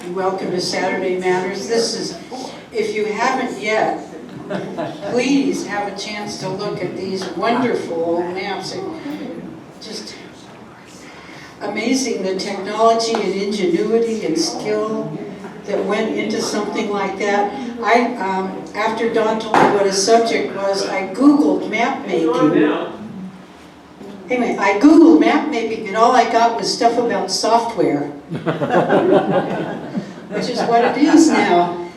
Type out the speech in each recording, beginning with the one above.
Welcome to Saturday Matters. This is, if you haven't yet, please have a chance to look at these wonderful old maps. Just amazing the technology and ingenuity and skill that went into something like that. After Don told me what his subject was, I Googled map making. Anyway, I Googled map making and all I got was stuff about software, which is what it is now.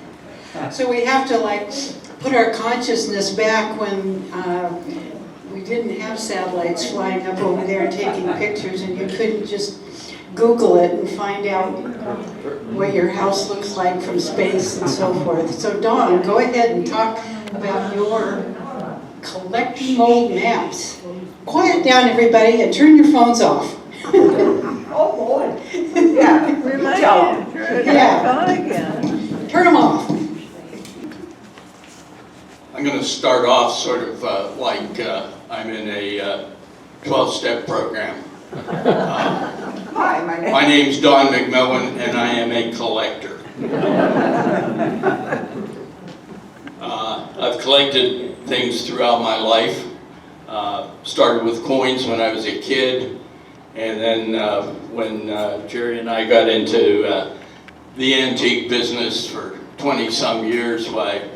So we have to like put our consciousness back when we didn't have satellites flying up over there and taking pictures, and you couldn't just Google it and find out what your house looks like from space and so forth. So Dawn, go ahead and talk about your collecting old maps. Quiet down, everybody, and turn your phones off. Oh boy. Yeah, Related. Yeah. Phone again. Turn them off. I'm going to start off sort of like I'm in a 12-step program. Hi, My name's Don McMillan, and I am a collector. I've collected things throughout my life. Started with coins when I was a kid, and then when Jerry and I got into the antique business for 20-some years, why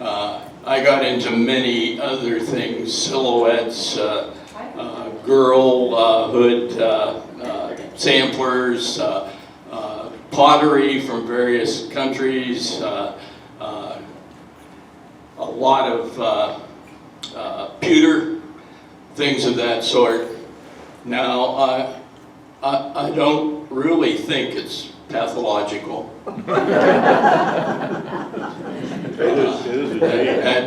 I got into many other things: silhouettes, girlhood, samplers, pottery from various countries, a lot of pewter, things of that sort. Now, I don't really think it's pathological.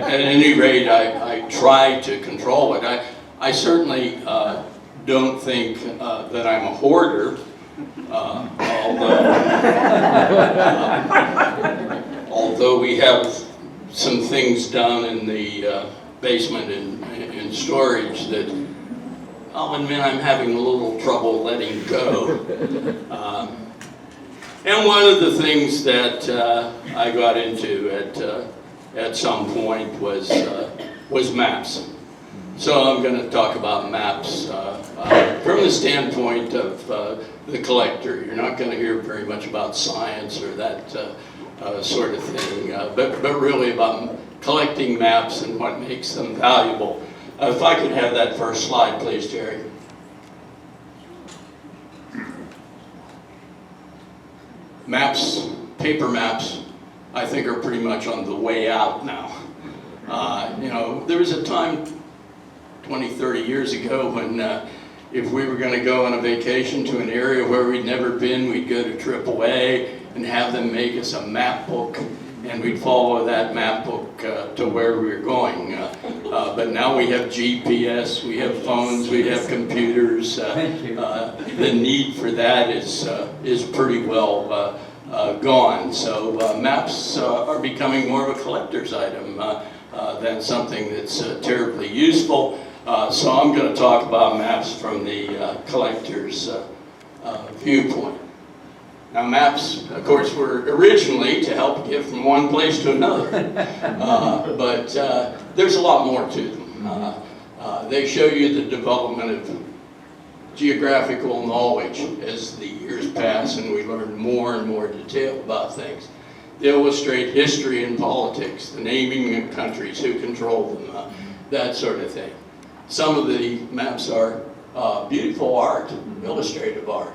At any rate, I try to control it. I certainly don't think that I'm a hoarder, although we have some things down in the basement in storage that I'll admit I'm having a little trouble letting go. And one of the things that I got into at some point was maps. So I'm going to talk about maps from the standpoint of the collector. You're not going to hear very much about science or that sort of thing, but really about collecting maps and what makes them valuable. If I could have that first slide, please, Jerry. Maps, paper maps, I think are pretty much on the way out now. You know, there was a time 20, 30 years ago when if we were going to go on a vacation to an area where we'd never been, we'd go to AAA and have them make us a map book, and we'd follow that map book to where we were going. But now we have GPS, we have phones, we have computers. The need for that is pretty well gone. So maps are becoming more of a collector's item than something that's terribly useful. So I'm going to talk about maps from the collector's viewpoint. Now, maps, of course, were originally to help get from one place to another, but there's a lot more to them. They show you the development of geographical knowledge as the years pass and we learn more and more detail about things. They illustrate history and politics, the naming of countries, who control them, that sort of thing. Some of the maps are beautiful art, illustrative art.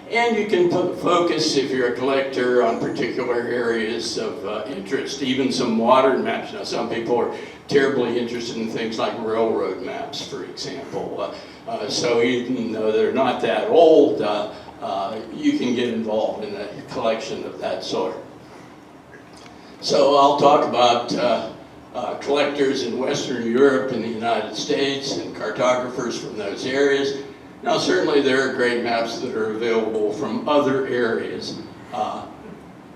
And you can focus, if you're a collector, on particular areas of interest, even some modern maps. Now, some people are terribly interested in things like railroad maps, for example. So even though they're not that old, you can get involved in a collection of that sort. So I'll talk about collectors in Western Europe and the United States and cartographers from those areas. Now, certainly there are great maps that are available from other areas,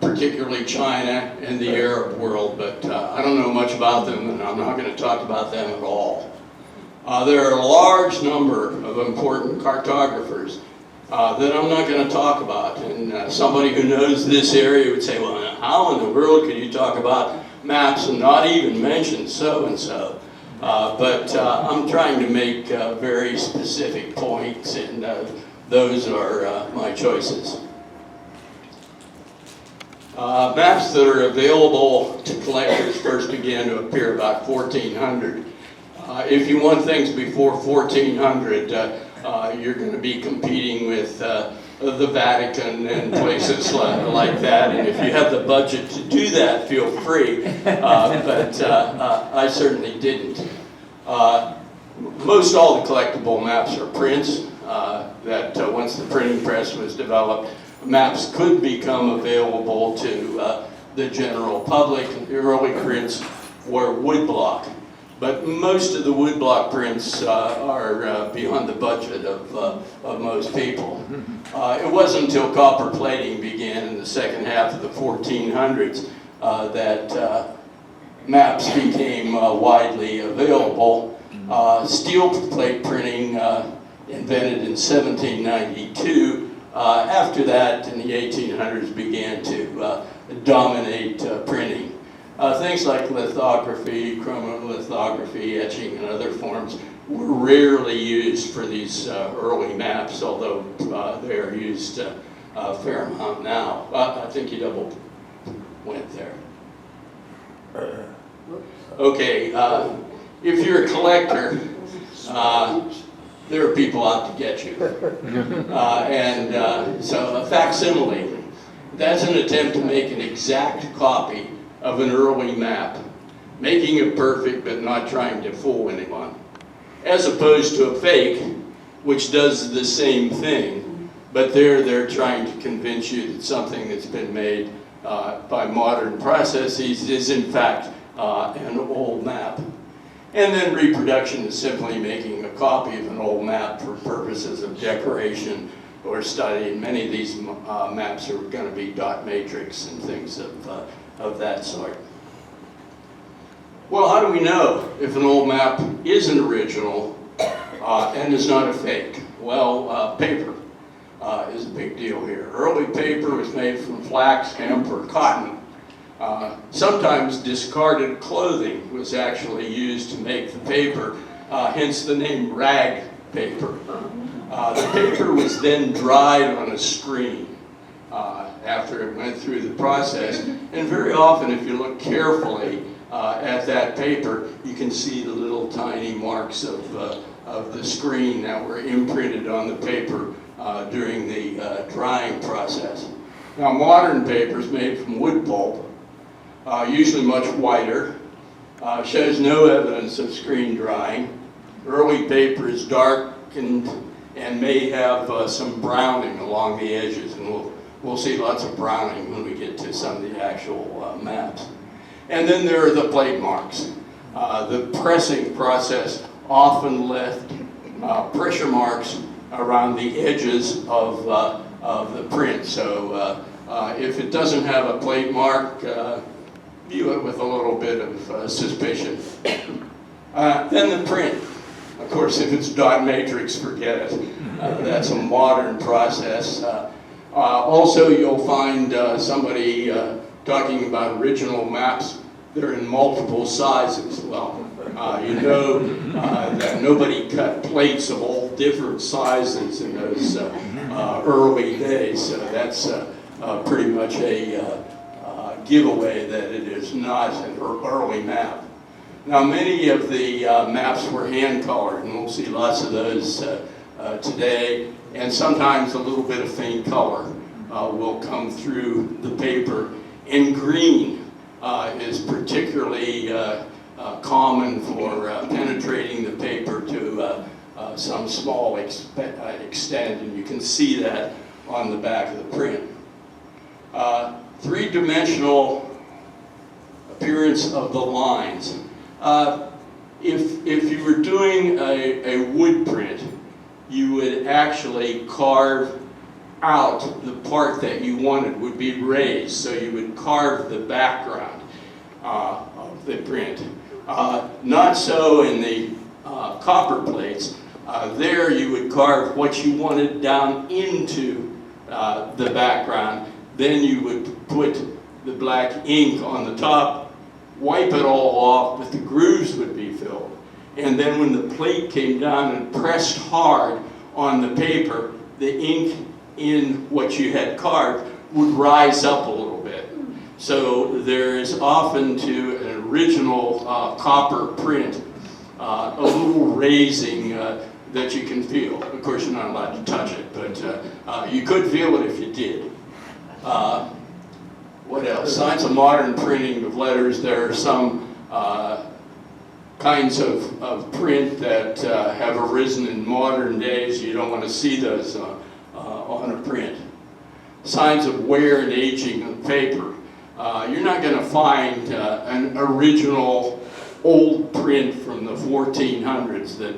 particularly China and the Arab world, but I don't know much about them, and I'm not going to talk about them at all. There are a large number of important cartographers that I'm not going to talk about. And somebody who knows this area would say, well, how in the world could you talk about maps and not even mention so-and-so? But I'm trying to make very specific points, and those are my choices. Maps that are available to collectors first began to appear about 1400. If you want things before 1400, you're going to be competing with the Vatican and places like that. And if you have the budget to do that, feel free. But I certainly didn't. Most all the collectible maps are prints that once the printing press was developed, maps could become available to the general public. The early prints were woodblock. But most of the woodblock prints are beyond the budget of most people. It wasn't until copper plating began in the second half of the 1400s that maps became widely available. Steel plate printing invented in 1792. After that, in the 1800s, began to dominate printing. Things like lithography, chromolithography, etching, and other forms were rarely used for these early maps, although they are used a fair amount now. I think you double went there. Okay, if you're a collector, there are people out to get you. So a facsimile, that's an attempt to make an exact copy of an early map, making it perfect but not trying to fool anyone, as opposed to a fake, which does the same thing, but they're trying to convince you that something that's been made by modern processes is in fact an old map. And then reproduction is simply making a copy of an old map for purposes of decoration or study. And many of these maps are going to be dot matrix and things of that sort. Well, how do we know if an old map is an original and is not a fake? Well, paper is a big deal here. Early paper was made from flax, hemp, or cotton. Sometimes discarded clothing was actually used to make the paper, hence the name rag paper. The paper was then dried on a screen after it went through the process, and very often if you look carefully at that paper, you can see the little tiny marks of the screen that were imprinted on the paper during the drying process. Now, modern papers made from wood pulp, usually much whiter, shows no evidence of screen drying. Early paper is darkened and may have some browning along the edges, and we'll see lots of browning when we get to some of the actual maps. And then there are the plate marks. The pressing process often left pressure marks around the edges of the print. So if it doesn't have a plate mark, view it with a little bit of suspicion. Then the print. Of course, if it's dot matrix, forget it. That's a modern process. Also, you'll find somebody talking about original maps that are in multiple sizes. Well, you know that nobody cut plates of all different sizes in those early days. So that's pretty much a giveaway that it is not an early map. Now, many of the maps were hand-colored, and we'll see lots of those today, and sometimes a little bit of faint color will come through the paper. And green is particularly common for penetrating the paper to some small extent, and you can see that on the back of the print. Three-dimensional appearance of the lines. If you were doing a wood print, you would actually carve out the part that you wanted would be raised, so you would carve the background of the print. Not so in the copper plates. There you would carve what you wanted down into the background. Then you would put the black ink on the top, wipe it all off, but the grooves would be filled. And then when the plate came down and pressed hard on the paper, the ink in what you had carved would rise up a little bit. So there is often to an original copper print a little raising that you can feel. Of course, you're not allowed to touch it, but you could feel it if you did. What else? Signs of modern printing of letters. There are some kinds of print that have arisen in modern days. You don't want to see those on a print. Signs of wear and aging of paper. You're not going to find an original old print from the 1400s that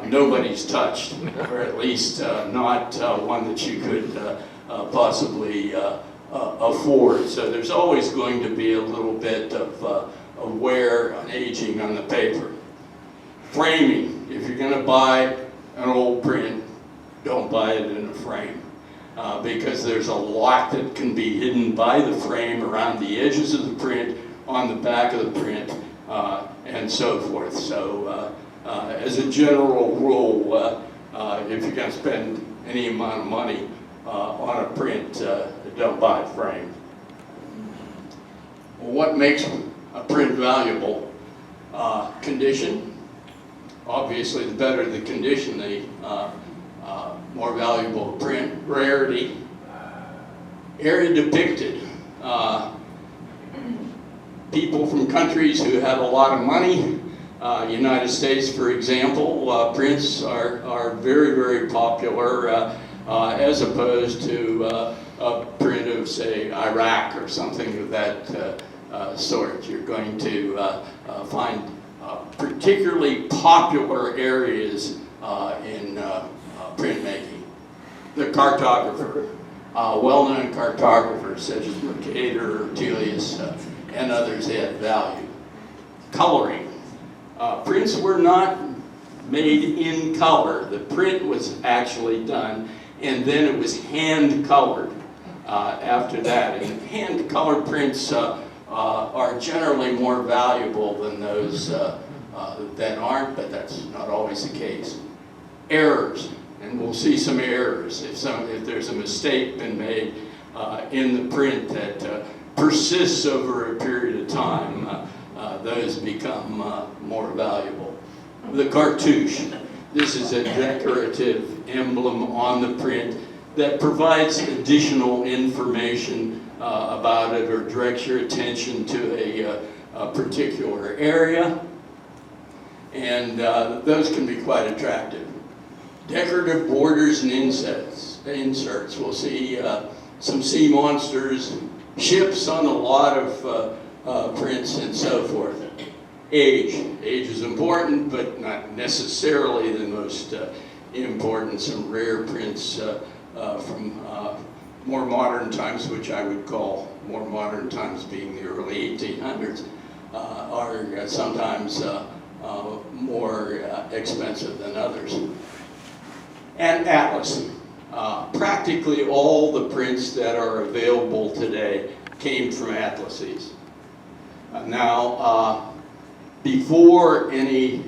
nobody's touched, or at least not one that you could possibly afford. So there's always going to be a little bit of wear and aging on the paper. Framing. If you're going to buy an old print, don't buy it in a frame. Because there's a lot that can be hidden by the frame around the edges of the print, on the back of the print, and so forth. So as a general rule, if you're going to spend any amount of money on a print, don't buy it framed. Well, what makes a print valuable? Condition. Obviously, the better the condition, the more valuable print. Rarity. Area depicted. People from countries who have a lot of money, United States, for example, prints are very, very popular as opposed to a print of, say, Iraq or something of that sort. You're going to find particularly popular areas in printmaking. The cartographer, well-known cartographers such as Mercator, Ortelius, and others add value. Coloring. Prints were not made in color. The print was actually done, and then it was hand-colored after that. And hand-colored prints are generally more valuable than those that aren't, but that's not always the case. Errors. And we'll see some errors if there's a mistake been made in the print that persists over a period of time. Those become more valuable. The cartouche. This is a decorative emblem on the print that provides additional information about it or directs your attention to a particular area. And those can be quite attractive. Decorative borders and inserts. We'll see some sea monsters, ships on a lot of prints, and so forth. Age. Age is important, but not necessarily the most important. Some rare prints from more modern times, which I would call more modern times being the early 1800s, are sometimes more expensive than others. And atlas. Practically all the prints that are available today came from atlases. Now, before any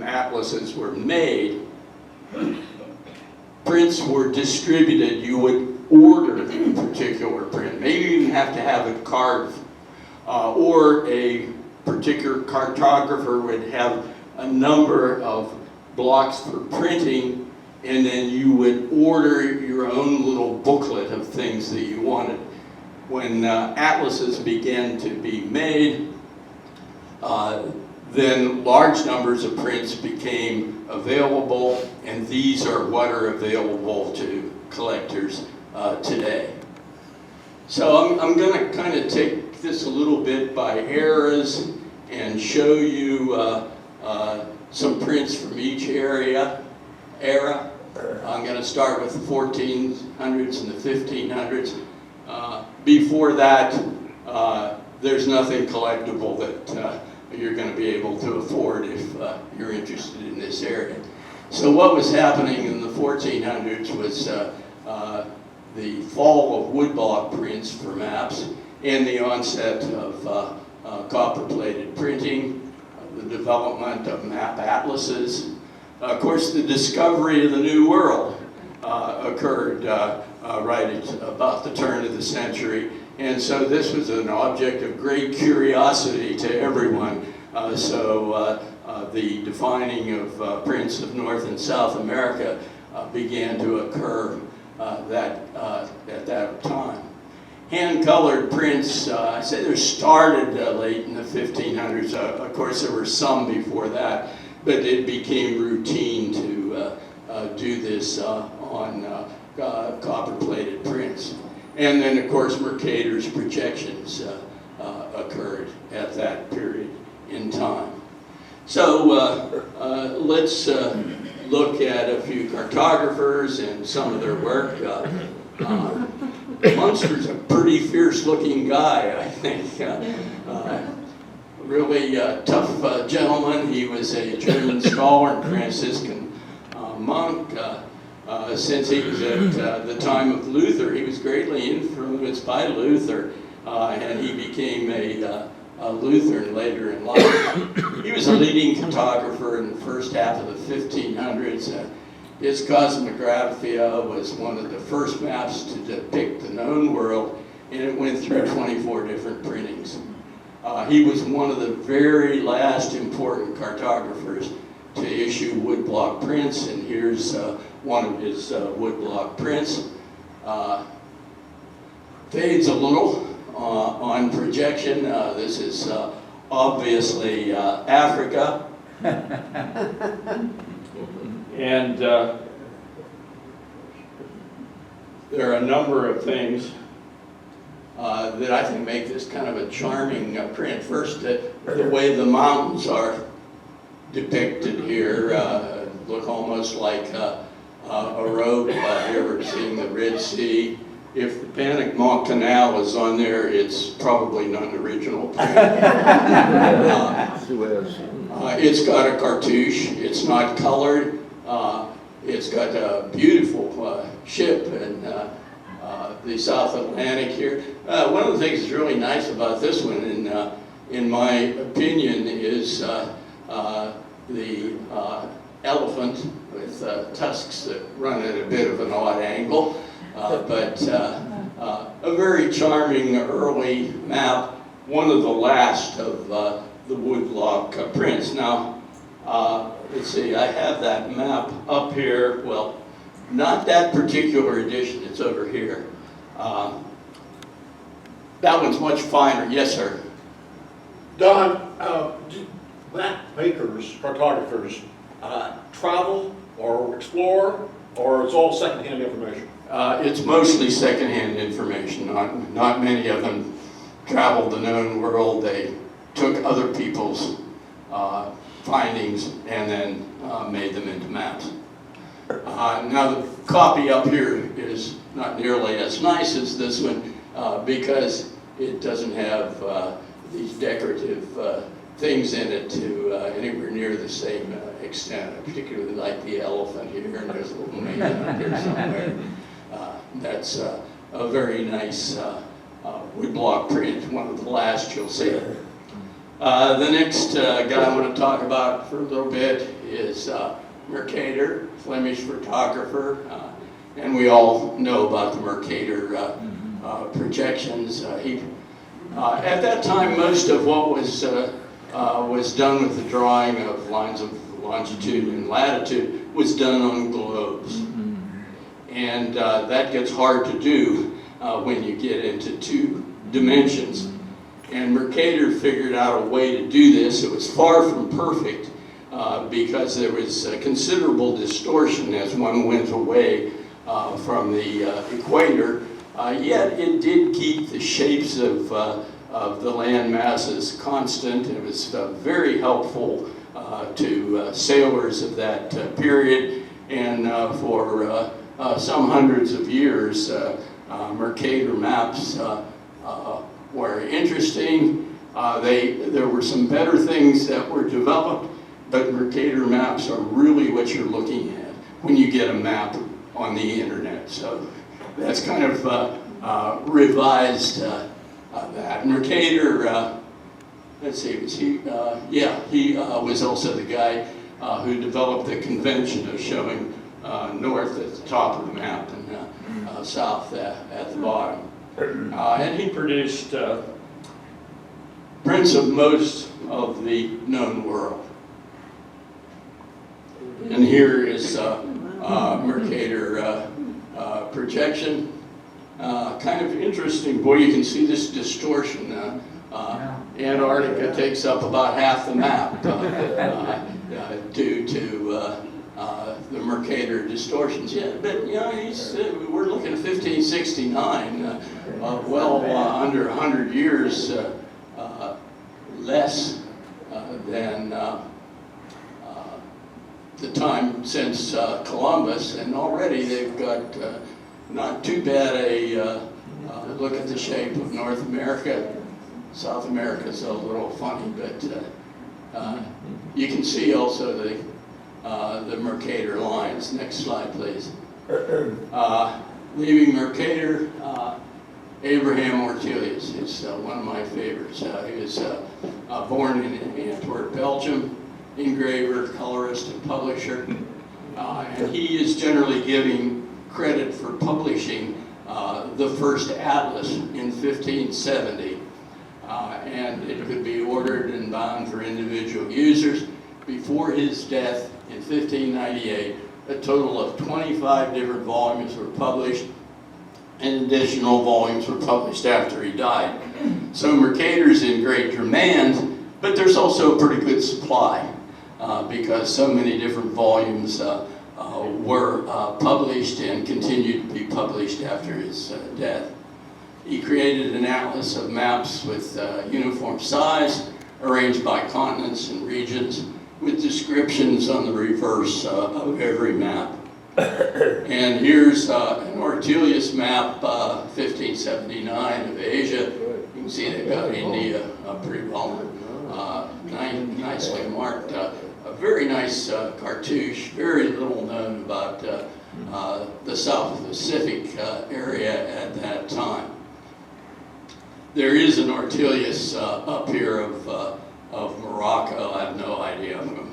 atlases were made, prints were distributed. You would order a particular print. Maybe you even have to have it carved. Or a particular cartographer would have a number of blocks for printing, and then you would order your own little booklet of things that you wanted. When atlases began to be made, then large numbers of prints became available, and these are what are available to collectors today. So I'm going to kind of take this a little bit by eras and show you some prints from each era. I'm going to start with the 1400s and the 1500s. Before that, there's nothing collectible you're going to be able to afford if you're interested in this area. So what was happening in the 1400s was the fall of woodblock prints for maps and the onset of copper-plated printing, the development of map atlases. Of course, the discovery of the New World occurred right at about the turn of the century. And so this was an object of great curiosity to everyone. The defining of prints of North and South America began to occur at that time. Hand-colored prints, I say they started late in the 1500s. Of course, there were some before that, but it became routine to do this on copper-plated prints. And then, of course, Mercator's projections occurred at that period in time. So let's look at a few cartographers and some of their work. Munster's a pretty fierce-looking guy, I think. Really tough gentleman. He was a German scholar and Franciscan monk. Since he was at the time of Luther, he was greatly influenced by Luther, and he became a Lutheran later in life. He was a leading cartographer in the first half of the 1500s. His Cosmographia was one of the first maps to depict the known world, and it went through 24 different printings. He was one of the very last important cartographers to issue woodblock prints, and here's one of his woodblock prints. Fades a little on projection. This is obviously Africa. And there are a number of things that I think make this kind of a charming print. First, the way the mountains are depicted here look almost like a road. You ever seen the Red Sea? If the Panama Canal is on there, it's probably not an original print. It's got a cartouche. It's not colored. It's got a beautiful ship and the South Atlantic here. One of the things that's really nice about this one, in my opinion, is the elephant with tusks that run at a bit of an odd angle. But a very charming early map, one of the last of the woodblock prints. Now, let's see, I have that map up here. Well, not that particular edition, it's over here. That one's much finer. Yes, sir. Don, do map makers, cartographers, travel or explore, or it's all secondhand information? It's mostly secondhand information. Not many of them traveled the known world. They took other people's findings and then made them into maps. Now the copy up here is not nearly as nice as this one because it doesn't have these decorative things in it to anywhere near the same extent. I particularly like the elephant here, and there's a little man up here somewhere. That's a very nice woodblock print, one of the last you'll see. The next guy I want to talk about for a little bit is Mercator, Flemish photographer, and we all know about the Mercator projections. At that time, most of what was done with the drawing of lines of longitude and latitude was done on globes. And that gets hard to do when you get into 2 dimensions. And Mercator figured out a way to do this. It was far from perfect because there was considerable distortion as one went away from the equator. Yet it did keep the shapes of the land masses constant. It was very helpful to sailors of that period, and for some hundreds of years, Mercator maps were interesting. There were some better things that were developed, but Mercator maps are really what you're looking at when you get a map on the internet. So that's kind of revised that. Mercator, let's see, was he? Yeah, he was also the guy who developed the convention of showing north at the top of the map and south at the bottom. And he produced prints of most of the known world. And here is Mercator projection. Kind of interesting. Boy, you can see this distortion. Antarctica takes up about half the map due to the Mercator distortions. Yeah, but you know, we're looking at 1569, well under 100 years less than the time since Columbus, and already they've got not too bad a look at the shape of North America. South America is a little funny, but you can see also the Mercator lines. Next slide, please. Leaving Mercator, Abraham Ortelius is one of my favorites. He was born in Antwerp, Belgium, engraver, colorist, and publisher. And he is generally giving credit for publishing the first atlas in 1570. And it could be ordered and bound for individual users. Before his death in 1598, a total of 25 different volumes were published, and additional volumes were published after he died. So Mercator's in great demand, but there's also a pretty good supply because so many different volumes were published and continued to be published after his death. He created an atlas of maps with uniform size, arranged by continents and regions, with descriptions on the reverse of every map. And here's an Ortelius map, 1579 of Asia. You can see they've got India pretty well nicely marked. A very nice cartouche, very little known about the South Pacific area at that time. There is an Ortelius up here of Morocco. I have no idea from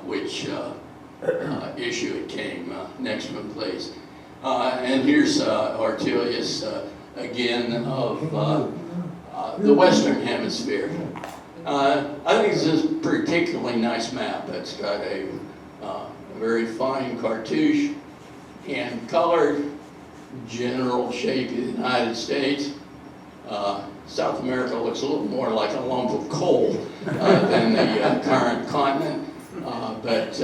which issue it came. Next one, please. And here's Ortelius again of the Western Hemisphere. I think this is a particularly nice map. It's got a very fine cartouche, and colored, general shape of the United States. South America looks a little more like a lump of coal than the current continent. But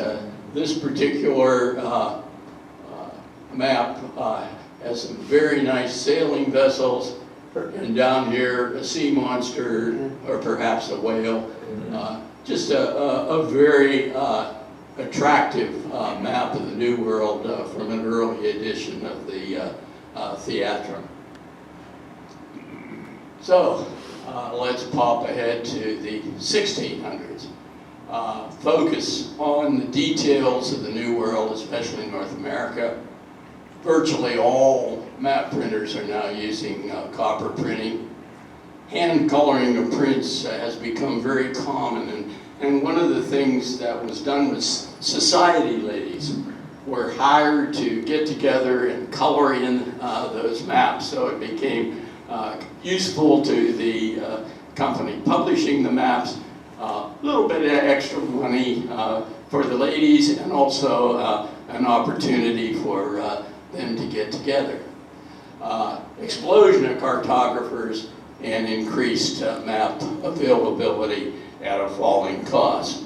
this particular map has some very nice sailing vessels, and down here a sea monster or perhaps a whale. Just a very attractive map of the New World from an early edition of the Theatrum. So let's pop ahead to the 1600s. Focus on the details of the New World, especially North America. Virtually all map printers are now using copper printing. Hand coloring of prints has become very common, and one of the things that was done was society ladies were hired to get together and color in those maps, so it became useful to the company publishing the maps, a little bit of extra money for the ladies, and also an opportunity for them to get together. Explosion of cartographers and increased map availability at a falling cost.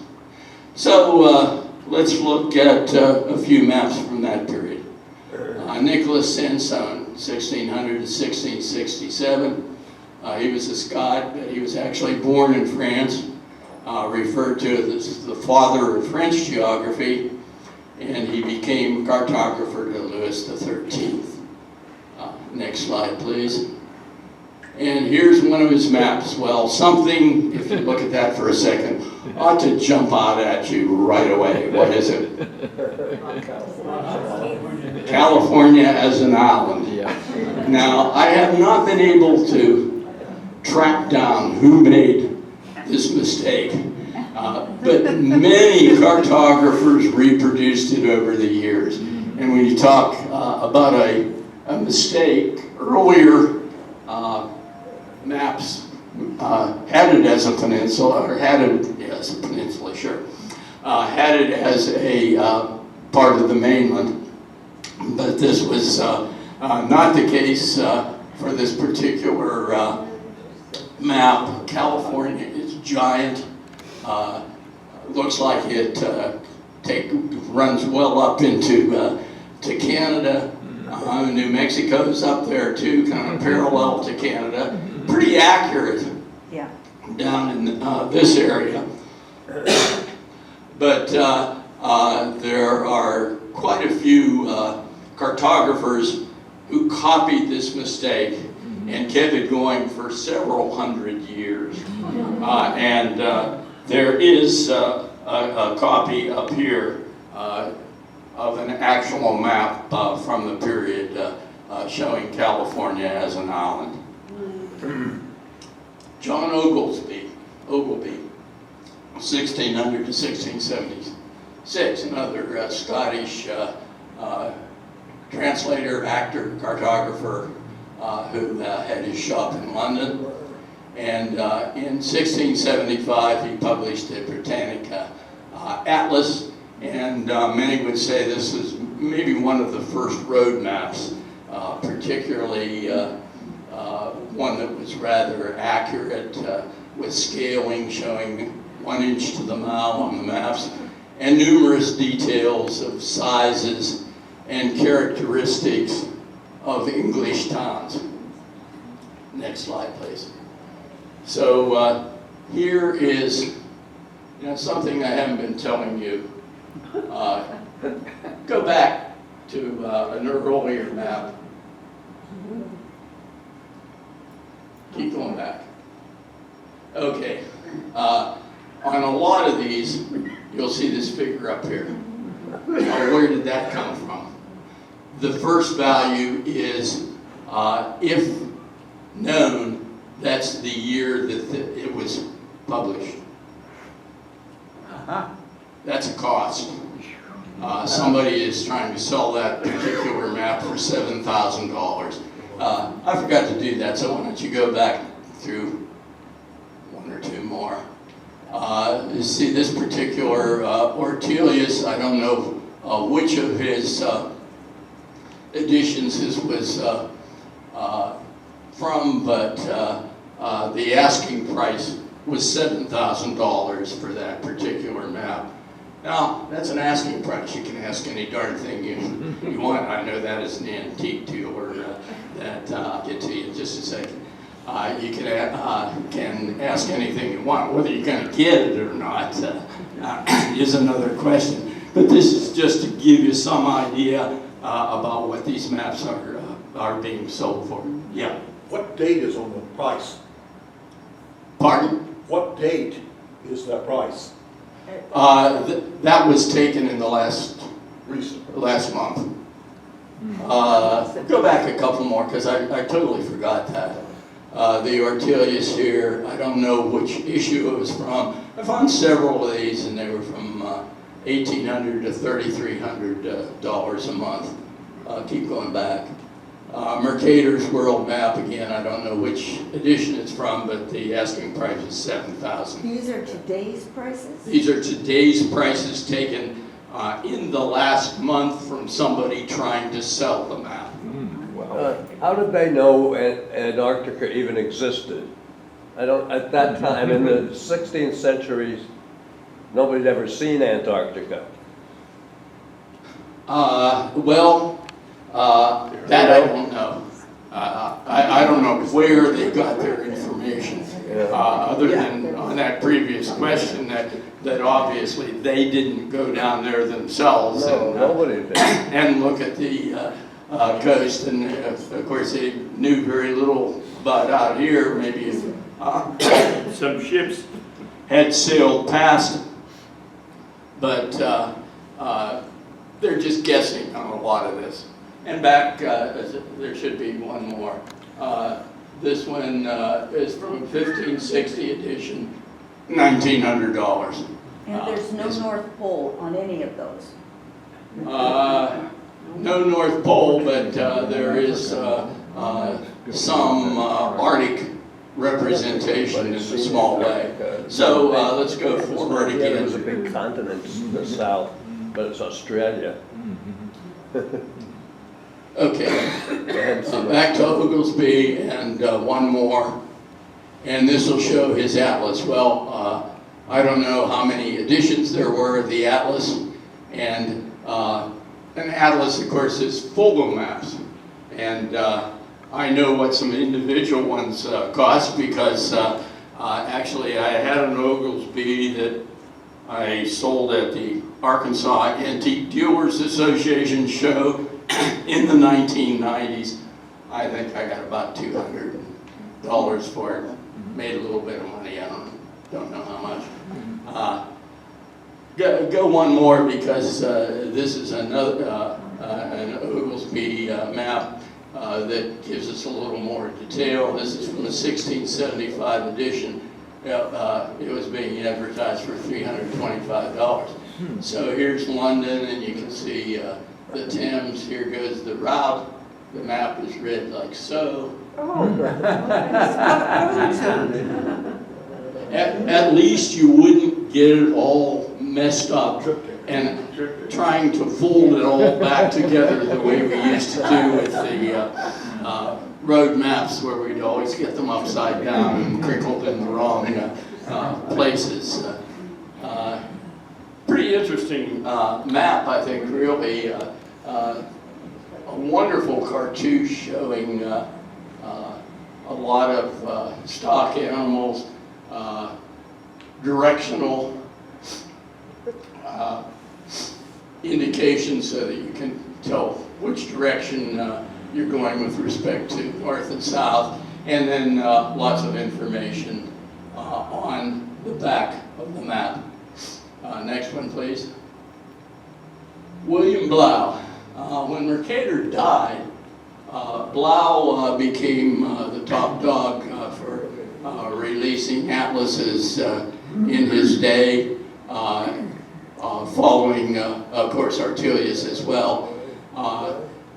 So let's look at a few maps from that period. Nicholas Sanson, 1600 to 1667. He was a Scot, but he was actually born in France, referred to as the father of French geography, and he became cartographer to Louis XIII. Next slide, please. And here's one of his maps. Well, something, if you look at that for a second, ought to jump out at you right away. What is it? California as an island. Now, I have not been able to track down who made this mistake, but many cartographers reproduced it over the years. And when you talk about a mistake, earlier maps had it as a peninsula, or had it as a peninsula, sure, had it as a part of the mainland. But this was not the case for this particular map. California is giant. Looks like it runs well up into to Canada. New Mexico's up there too, kind of parallel to Canada. Pretty accurate down in this area. But there are quite a few cartographers who copied this mistake and kept it going for several hundred years. And there is a copy up here of an actual map from the period showing California as an island. John Oglesby, 1600 to 1676, another Scottish translator, actor, cartographer who had his shop in London. And in 1675, he published the Britannica Atlas, and many would say this is maybe one of the first road maps, particularly one that was rather accurate with scaling, showing 1 inch to the mile on the maps, and numerous details of sizes and characteristics of English towns. Next slide, please. So here is something I haven't been telling you. Go back to an earlier map. Keep going back. Okay. On a lot of these, you'll see this figure up here. Now, where did that come from? The first value is, if known, that's the year that it was published. That's a cost. Somebody is trying to sell that particular map for $7,000. I forgot to do that, so why don't you go back through one or two more. You see this particular Ortelius, I don't know which of his editions this was from, but the asking price was $7,000 for that particular map. Now, that's an asking price. You can ask any darn thing you want. I know that is an antique dealer that I'll get to you in just a second. You can ask anything you want. Whether you're going to get it or not is another question. But this is just to give you some idea about what these maps are being sold for. Yeah. What date is on the price? Pardon? What date is that price? That was taken in the last month. Go back a couple more, because I totally forgot that. The Ortelius here, I don't know which issue it was from. I found several of these, and they were from $1,800 to $3,300 a month. Keep going back. Mercator's World Map, again, I don't know which edition it's from, but the asking price is $7,000. These are today's prices? These are today's prices taken in the last month from somebody trying to sell the map. How did they know Antarctica even existed? At that time, in the 16th century, nobody'd ever seen Antarctica. That I don't know. I don't know where they got their information, other than on that previous question that obviously they didn't go down there themselves No, nobody did. and look at the coast, and of course they knew very little about out here. Maybe some ships had sailed past, but they're just guessing on a lot of this. And back, there should be one more. This one is from 1560 edition, $1,900. And there's no North Pole on any of those. No North Pole, but there is some Arctic representation in a small way. So let's go forward There was a again. big continent in the south, but it's Australia. Okay, Go ahead and see back to that. Oglesby and one more. And this will show his atlas. Well, I don't know how many editions there were of the atlas. And an atlas, of course, is full of maps. And I know what some individual ones cost because actually I had an Oglesby that I sold at the Arkansas Antique Dealers Association show in the 1990s. I think I got about $200 for it. Made a little bit of money, I don't know how much. Go one more because this is another an Oglesby map that gives us a little more detail. This is from the 1675 edition. It was being advertised for $325. So here's London, and you can see the Thames. Here goes the route. The map is read like so. At least you wouldn't get it all messed up and trying to fold it all back together the way we used to do with the road maps, where we'd always get them upside down and crinkled in the wrong places. Pretty interesting map, I think, really. A wonderful cartouche showing a lot of stock animals, directional indications so that you can tell which direction you're going with respect to north and south, and then lots of information on the back of the map. Next one, please. William Blau. When Mercator died, Blau became the top dog for releasing atlases in his day, following, of course, Artelius as well.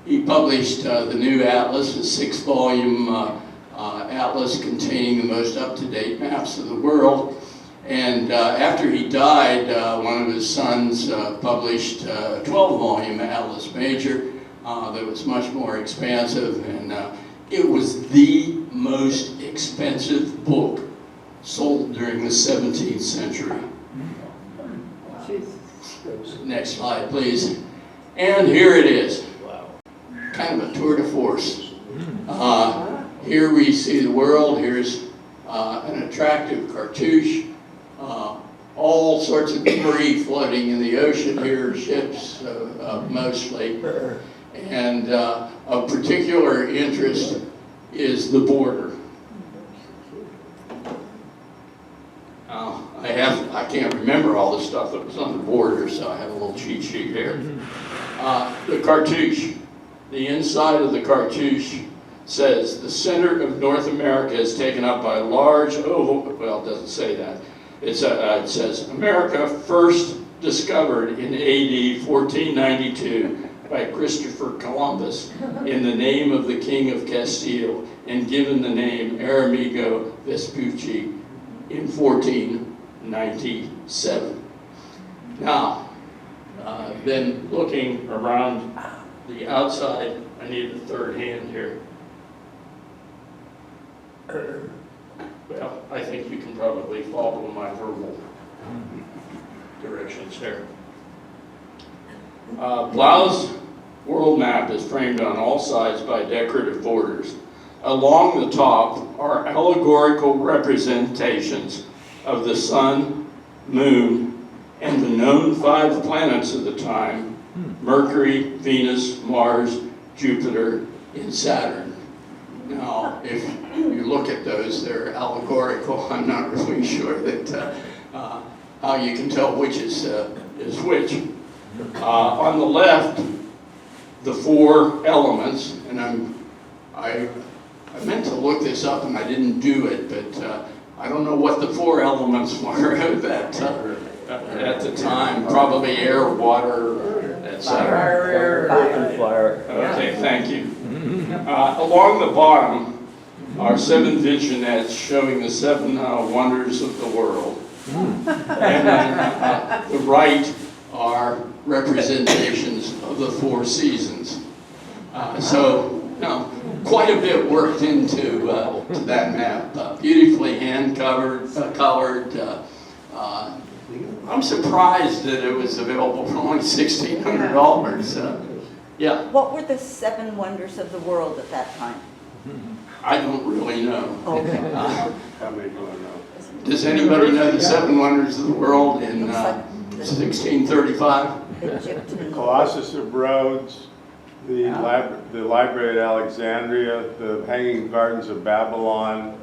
He published the new atlas, a 6-volume atlas containing the most up-to-date maps of the world. And after he died, one of his sons published a 12-volume Atlas Major that was much more expansive, and it was the most expensive book sold during the 17th century. Next slide, please. And here it is. Kind of a tour de force. Here we see the world. Here's an attractive cartouche. All sorts of debris floating in the ocean here, ships mostly. And of particular interest is the border. I can't remember all the stuff that was on the border, so I have a little cheat sheet here. The cartouche. The inside of the cartouche says the center of North America is taken up by a large oval, well, it doesn't say that. It says, America first discovered in AD 1492 by Christopher Columbus in the name of the King of Castile and given the name Aramigo Vespucci in 1497. Now, then looking around the outside, I need a third hand here. Well, I think you can probably follow my verbal directions there. Blau's world map is framed on all sides by decorative borders. Along the top are allegorical representations of the sun, moon, and the known 5 planets of the time, Mercury, Venus, Mars, Jupiter, and Saturn. Now, if you look at those, they're allegorical. I'm not really sure that how you can tell which is which. On the left, the 4 elements, and I meant to look this up and I didn't do it, but I don't know what the 4 elements were at the time. Probably air, water, etc. Earth and fire. Okay, thank you. Along the bottom are 7 vignettes showing the 7 wonders of the world. And then the right are representations of the 4 seasons. So, quite a bit worked into that map. Beautifully hand-colored. I'm surprised that it was available for only $1,600. Yeah, What were the 7 wonders of the world at that time? I don't really know. Okay. How many do I know? Does anybody know the 7 wonders of the world in Looks like the 1635? Egypt The and Colossus of Rhodes, the Library at Alexandria, the Hanging Gardens of Babylon,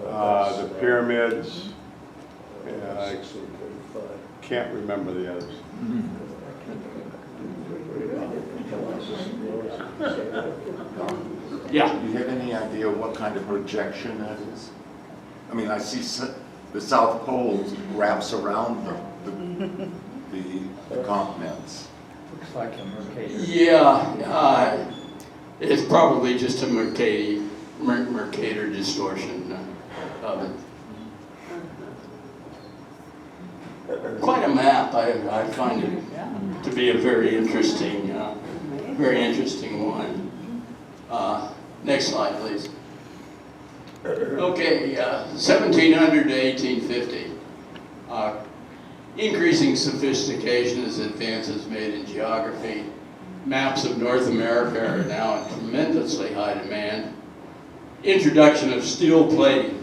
the pyramids. I can't remember the others. Yeah. Do you have any idea what kind of projection that is? I mean, I see the South Pole wraps around the continents. Looks like a Mercator. Yeah, it's probably just a Mercator distortion of it. Quite a map. I find it to be a very interesting one. Next slide, please. Okay, 1700 to 1850. Increasing sophistication as advances made in geography. Maps of North America are now in tremendously high demand. Introduction of steel plating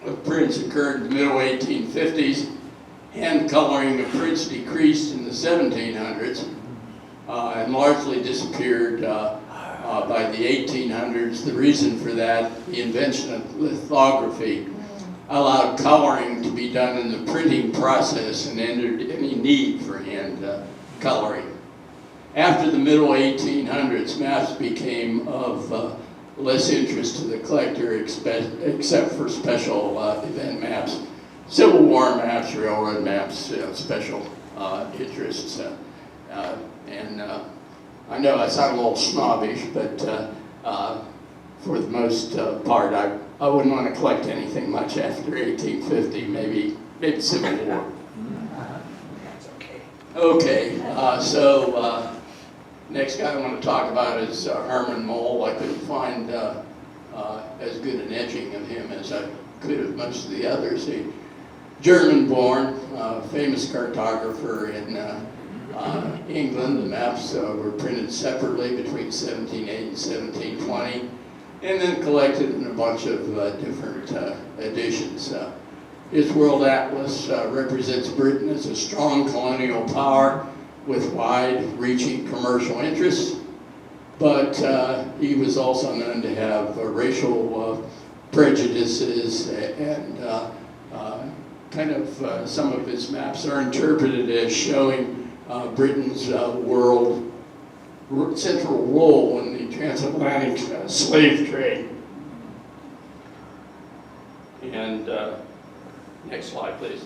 of prints occurred in the middle 1850s. Hand coloring of prints decreased in the 1700s and largely disappeared by the 1800s. The reason for that, the invention of lithography allowed coloring to be done in the printing process and ended any need for hand coloring. After the middle 1800s, maps became of less interest to the collector except for special event maps. Civil War maps, railroad maps, special interests. And I know I sound a little snobbish, but for the most part, I wouldn't want to collect anything much after 1850, maybe Civil War. That's okay. Okay, so next guy I want to talk about is Herman Moll. I couldn't find as good an etching of him as I could of most of the others. German-born, famous cartographer in England. The maps were printed separately between 1780 and 1720, and then collected in a bunch of different editions. His World Atlas represents Britain as a strong colonial power with wide-reaching commercial interests, but he was also known to have racial prejudices and kind of some of his maps are interpreted as showing Britain's central role in the transatlantic slave trade. And next slide, please.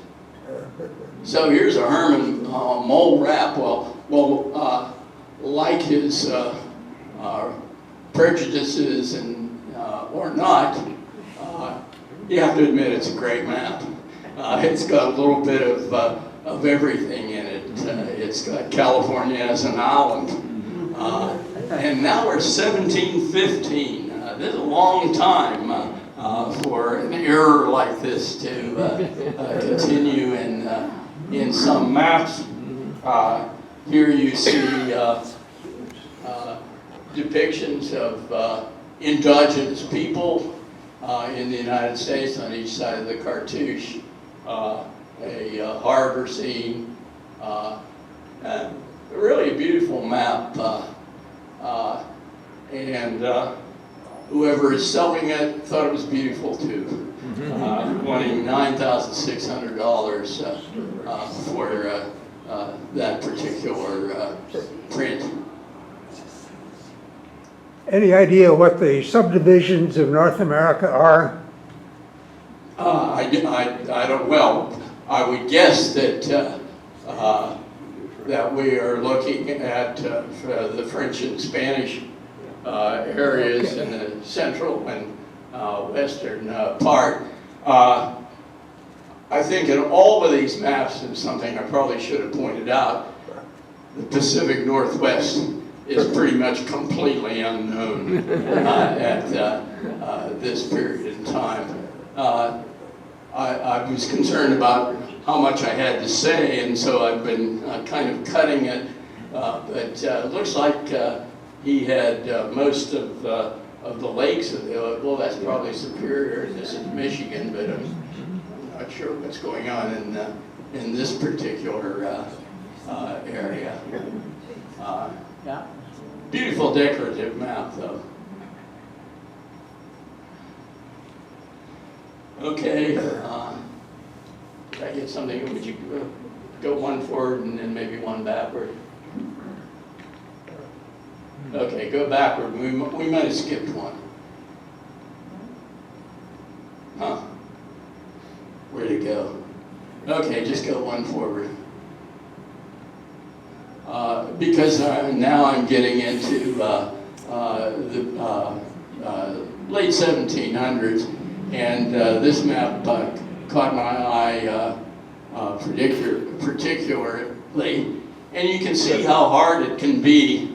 So here's a Herman Moll map. Well, like his prejudices and or not, you have to admit it's a great map. It's got a little bit of everything in it. It's got California as an island. And now we're 1715. This is a long time for an error like this to continue in some maps. Here you see depictions of indigenous people in the United States on each side of the cartouche. A harbor scene, really a beautiful map. and whoever is selling it thought it was beautiful too, wanting $9,600 for that particular print. Any idea what the subdivisions of North America are? I don't, well, I would guess that that we are looking at the French and Spanish areas in the central and western part. I think in all of these maps, and something I probably should have pointed out, the Pacific Northwest is pretty much completely unknown at this period in time. I was concerned about how much I had to say, and so I've been kind of cutting it. But it looks like he had most of the lakes available. That's probably Superior, and this is Michigan, but I'm not sure what's going on in this particular area. Yeah. Beautiful decorative map, though. Okay, did I get something? Would you go one forward and then maybe one backward? Okay, go backward. We might have skipped one. Huh? Where'd it go? Okay, just go one forward. Because now I'm getting into the late 1700s, and this map caught my eye particularly, and you can see how hard it can be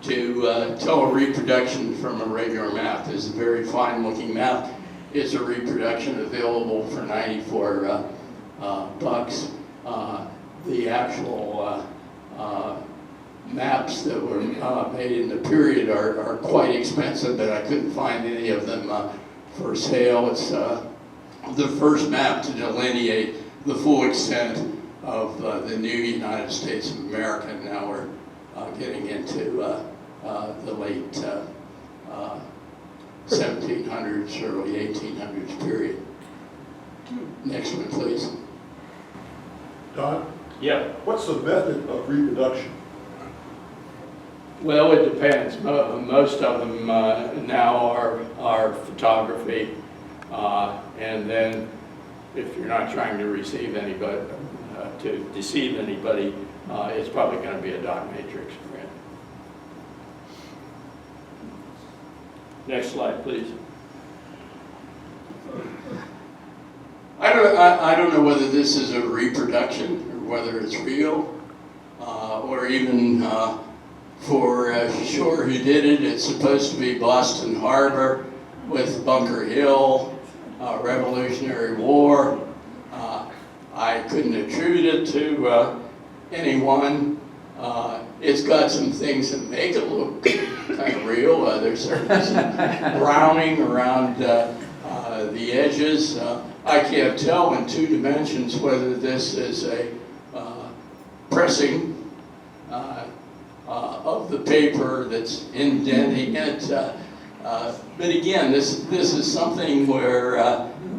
to tell a reproduction from a regular map. This is a very fine-looking map. It's a reproduction available for 94 bucks. The actual maps that were made in the period are quite expensive, but I couldn't find any of them for sale. It's the first map to delineate the full extent of the new United States of America. Now we're getting into the late 1700s, early 1800s period. Next one, please. Don, Yeah. what's the method of reproduction? Well, it depends. Most of them now are photography, and then if you're not trying to deceive anybody, it's probably going to be a dot matrix print. Next slide, please. I don't know whether this is a reproduction or whether it's real, or even for sure who did it. It's supposed to be Boston Harbor with Bunker Hill, Revolutionary War. I couldn't attribute it to anyone. It's got some things that make it look kind of real. There's certainly some browning around the edges. I can't tell in 2 dimensions whether this is a pressing of the paper that's indenting it. But again, this is something where,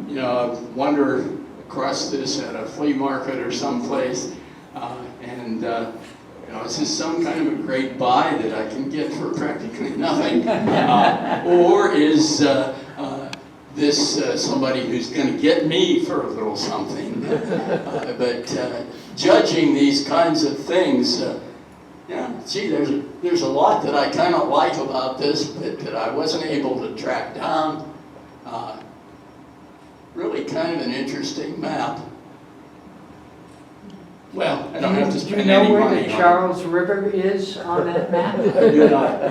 you know, I wander across this at a flea market or someplace, and you know, is this some kind of a great buy that I can get for practically nothing? Or is this somebody who's going to get me for a little something? But judging these kinds of things, yeah, gee, there's a lot that I kind of like about this, but that I wasn't able to track down. Really kind of an interesting map. Well, I don't have to Do you spend know any where money the on it. Charles River is on that map? I do not.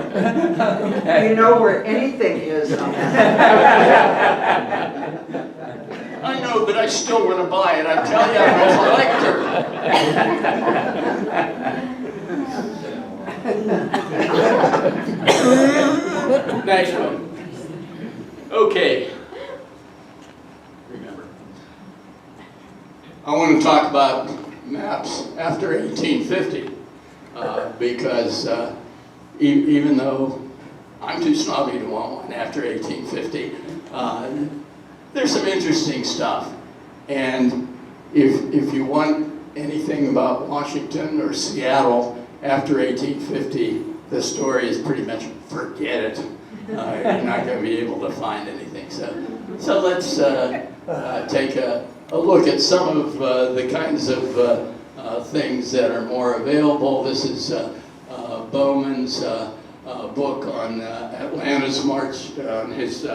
You know where anything is on that. I know, but I still want to buy it. I tell you, I'm a collector. Next one. Okay. Remember. I want to talk about maps after 1850 because even though I'm too snobby to want one after 1850. There's some interesting stuff. And if you want anything about Washington or Seattle after 1850, the story is pretty much forget it. You're not going to be able to find anything. So let's take a look at some of the kinds of things that are more available. This is Bowman's book on Atlanta's march, on his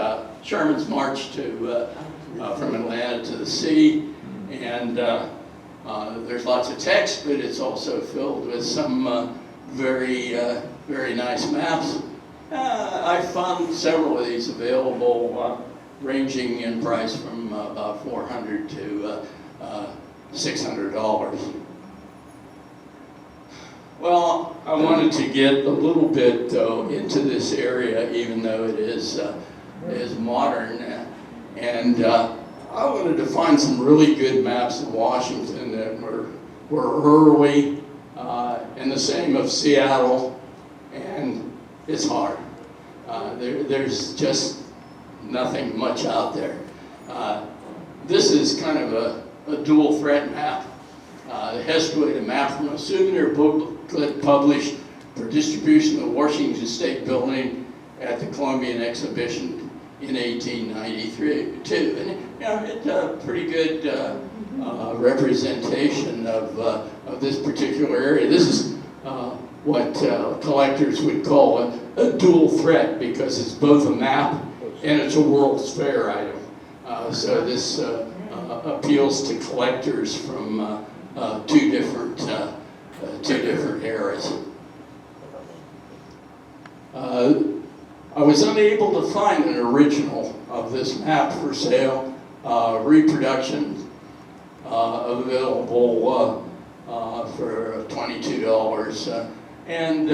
Sherman's march to from Atlanta to the sea, and there's lots of text, but it's also filled with some very nice maps. I found several of these available, ranging in price from about $400 to $600. Well, I wanted to get a little bit into this area, even though it is modern, and I wanted to find some really good maps of Washington that were early, and the same of Seattle, and it's hard. There's just nothing much out there. This is kind of a dual threat map. It has to be a map from a souvenir booklet published for distribution at the Washington State Building at the Columbian Exhibition in 1893 too. And it's a pretty good representation of this particular area. This is what collectors would call a dual threat, because it's both a map and it's a World's Fair item. So this appeals to collectors from two different eras. I was unable to find an original of this map for sale. Reproduction available for $22. And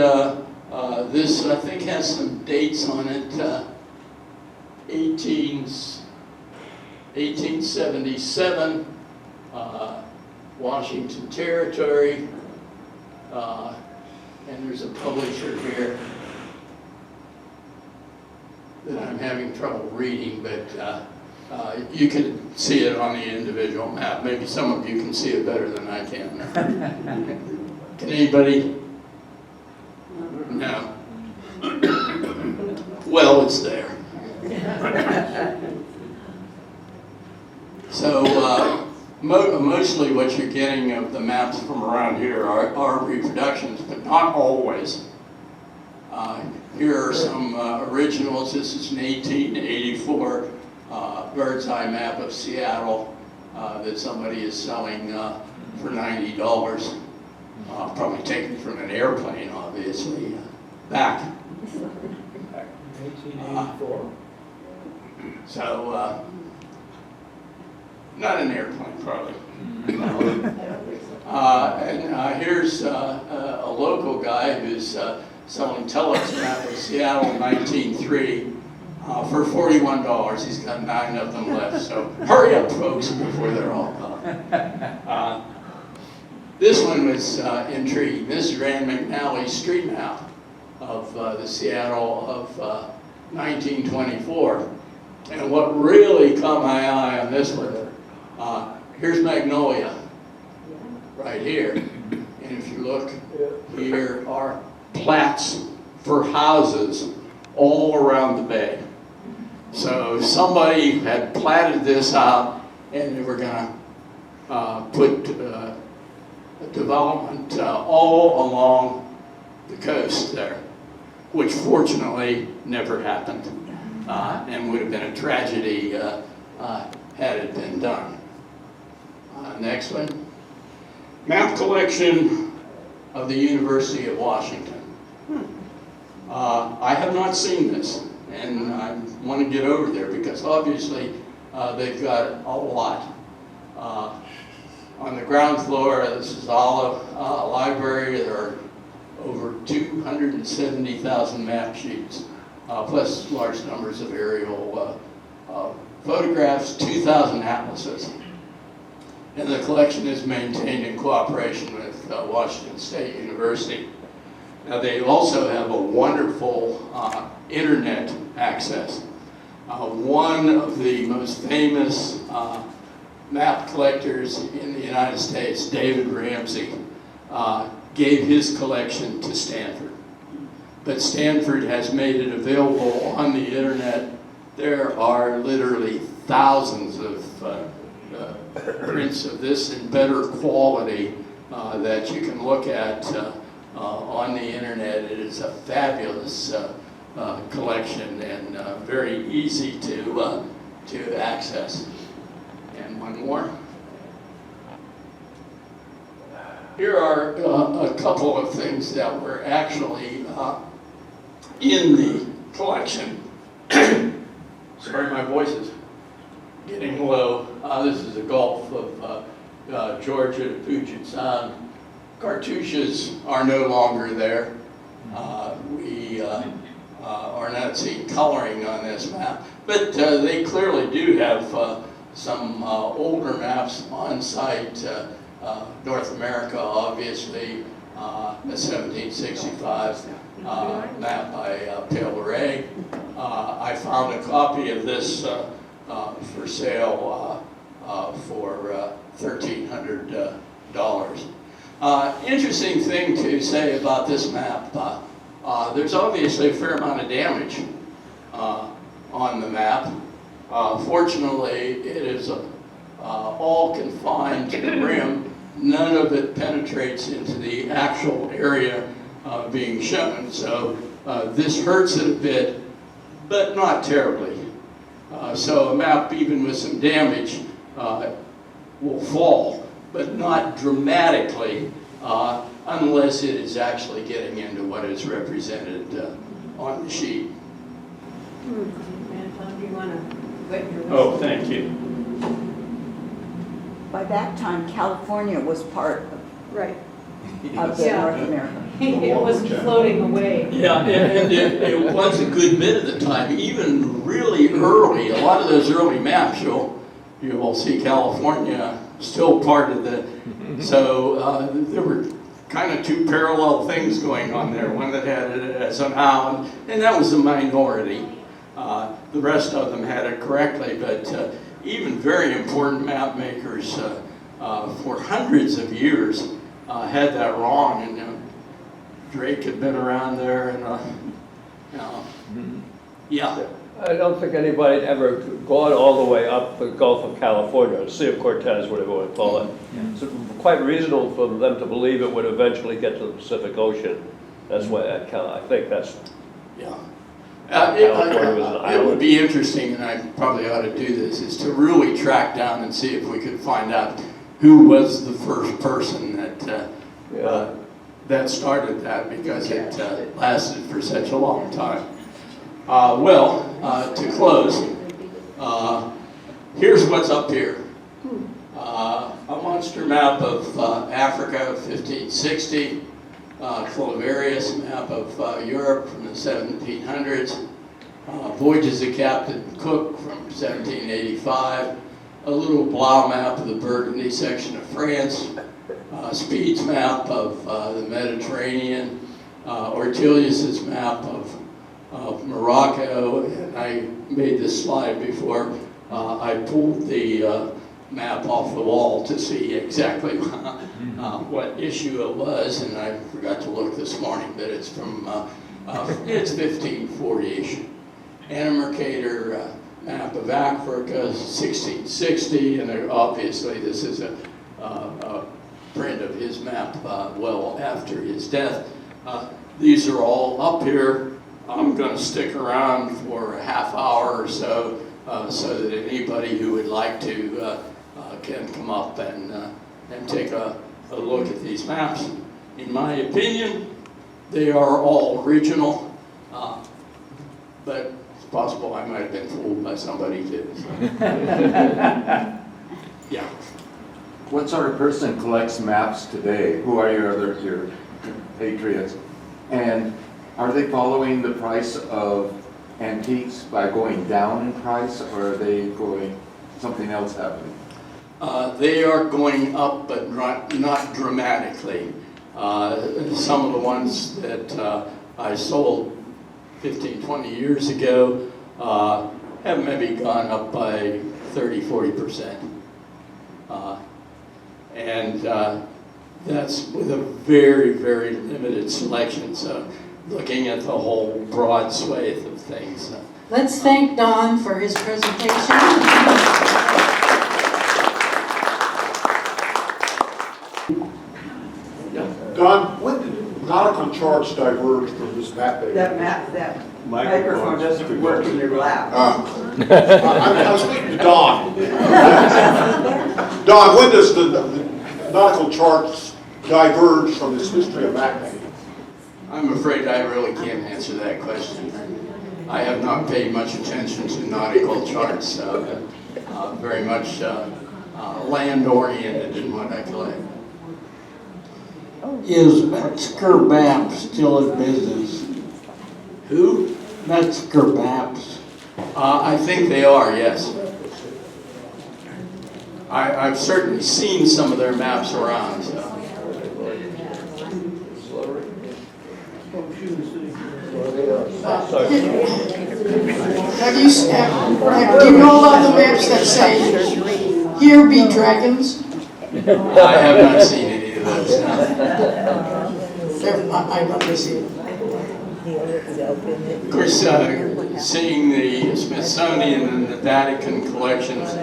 this, I think, has some dates on it. 1877, Washington Territory, and there's a publisher here that I'm having trouble reading, but you can see it on the individual map. Maybe some of you can see it better than I can. Can anybody? No. Well, it's there. So mostly what you're getting of the maps from around here are reproductions, but not always. Here are some originals. This is an 1884 bird's eye map of Seattle that somebody is selling for $90. Probably taken from an airplane, obviously. Back. 1884. So, not an airplane, probably. And here's a local guy who's selling telex map of Seattle 1903 for $41. He's got 9 of them left, so hurry up, folks, before they're all gone. This one was intriguing. This is Rand McNally's street map of the Seattle of 1924. And what really caught my eye on this one, here's Magnolia, right here. And if you look, here are plats for houses all around the bay. So somebody had platted this out, and they were going to put development all along the coast there, which fortunately never happened, and would have been a tragedy had it been done. Next one. Map collection of the University of Washington. I have not seen this, and I want to get over there because obviously they've got a lot. On the ground floor, this is Olive Library. There are over 270,000 map sheets, plus large numbers of aerial photographs, 2,000 atlases. And the collection is maintained in cooperation with Washington State University. Now, they also have a wonderful internet access. One of the most famous map collectors in the United States, David Ramsey, gave his collection to Stanford. But Stanford has made it available on the internet. There are literally thousands of prints of this in better quality that you can look at on the internet. It is a fabulous collection and very easy to access. And one more. Here are a couple of things that were actually in the collection. Sorry, my voice is getting low. This is the Gulf of Georgia to Puget Sound. Cartouches are no longer there. We are not seeing coloring on this map, but they clearly do have some older maps on site. North America, obviously, the 1765 map by Pale-Ray. I found a copy of this for sale for $1,300. Interesting thing to say about this map, there's obviously a fair amount of damage on the map. Fortunately, it is all confined to the rim. None of it penetrates into the actual area being shown. So this hurts it a bit, but not terribly. So a map, even with some damage, will fall, but not dramatically unless it is actually getting into what is represented on the sheet. Anton, do you want to wet your Oh, thank you. By that time, California was part Right. of the Yeah. North America. It wasn't floating away. Yeah, and it was a good bit of the time, even really early. A lot of those early maps, you will see California still part of the, so there were kind of two parallel things going on there. One that had it as an island, and that was the minority. The rest of them had it correctly, but even very important map makers for hundreds of years had that wrong, and Drake had been around there, and yeah. I don't think anybody had ever gone all the way up the Gulf of California, Sea of Cortez, whatever you want to call it. It's quite reasonable for them to believe it would eventually get to the Pacific Ocean. That's why I think that's... Yeah. California was an It island. would be interesting, and I probably ought to do this, is to really track down and see if we could find out who was the first person that started that, because it lasted for such a long time. To close, here's what's up here. A monster map of Africa, 1560. Claverius map of Europe from the 1700s. Voyages of Captain Cook from 1785. A little Blau map of the Burgundy section of France. Speed's map of the Mediterranean. Ortelius's map of Morocco. And I made this slide before. I pulled the map off the wall to see exactly what issue it was, and I forgot to look this morning, but it's from, it's 1540-ish. Anna Mercator map of Africa, 1660, and obviously this is a print of his map well after his death. These are all up here. I'm going to stick around for a half hour or so, so that anybody who would like to can come up and take a look at these maps. In my opinion, they are all original, but it's possible I might have been fooled by somebody too. So. Yeah. What sort of person collects maps today? Who are your patriots? And are they following the price of antiques by going down in price, or are they going something else happening? They are going up, but not dramatically. Some of the ones that I sold 15, 20 years ago have maybe gone up by 30, 40%. And that's with a very, very limited selection. So looking at the whole broad swathe of things. Let's thank Don for his presentation. Don, when did nautical charts diverge from this map? That microphone doesn't work in your lap. I was speaking to Don. Don, when does the nautical charts diverge from this history of mapmaking? I'm afraid I really can't answer that question. I have not paid much attention to nautical charts, very much land-oriented in what I collect. Is Metzger Maps still in business? Who? Metzger Maps. I think they are, yes. I've certainly seen some of their maps around. So. Do you know all the maps that say, "Here be dragons"? I have not seen any of those. I'd love to see it. Of course, seeing the Smithsonian and the Vatican collections,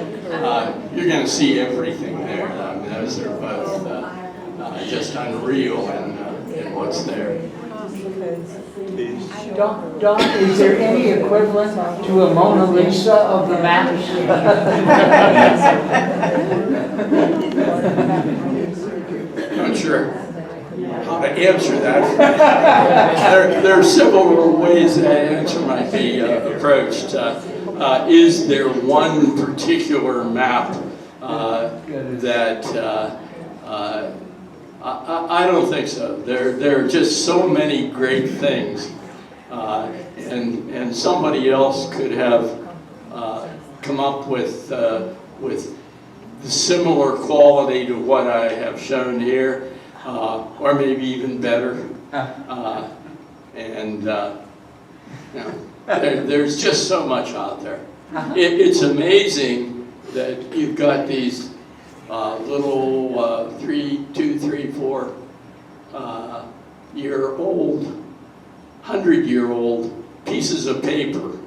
you're going to see everything there. Those are both just unreal in what's there. Don, is there any equivalent to a Mona Lisa of the maps? Not sure how to answer that. There are several ways that answer might be approached. Is there one particular map that I don't think so. There are just so many great things, and somebody else could have come up with the similar quality to what I have shown here, or maybe even better. And you know, there's just so much out there. It's amazing that you've got these little 4 year old, 100-year-old pieces of paper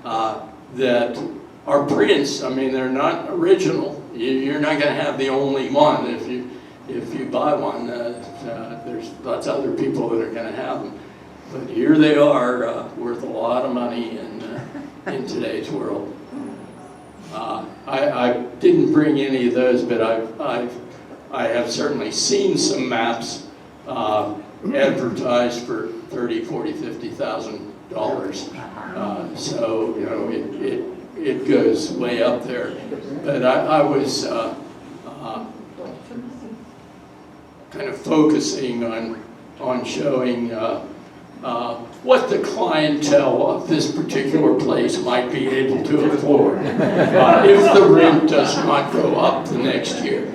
that are prints. I mean, they're not original. You're not going to have the only one. If you buy one, there's lots of other people that are going to have them. But here they are, worth a lot of money in today's world. I didn't bring any of those, but I have certainly seen some maps advertised for $30,000, $40,000, $50,000. So you know it goes way up there. But I was kind of focusing on showing what the clientele of this particular place might be able to afford if the rent does not go up the next year.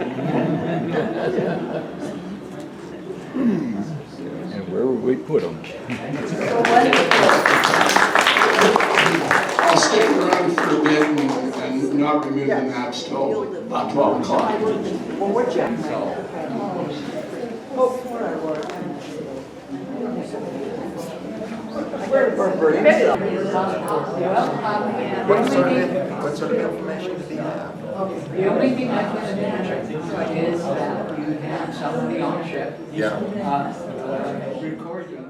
And where would we put them? I'll stick around for a bit and not remove the maps till about 12 o'clock. Well, what you? What sort of information do you have? The only thing I can imagine is that you have somebody on ship. Yeah. Recording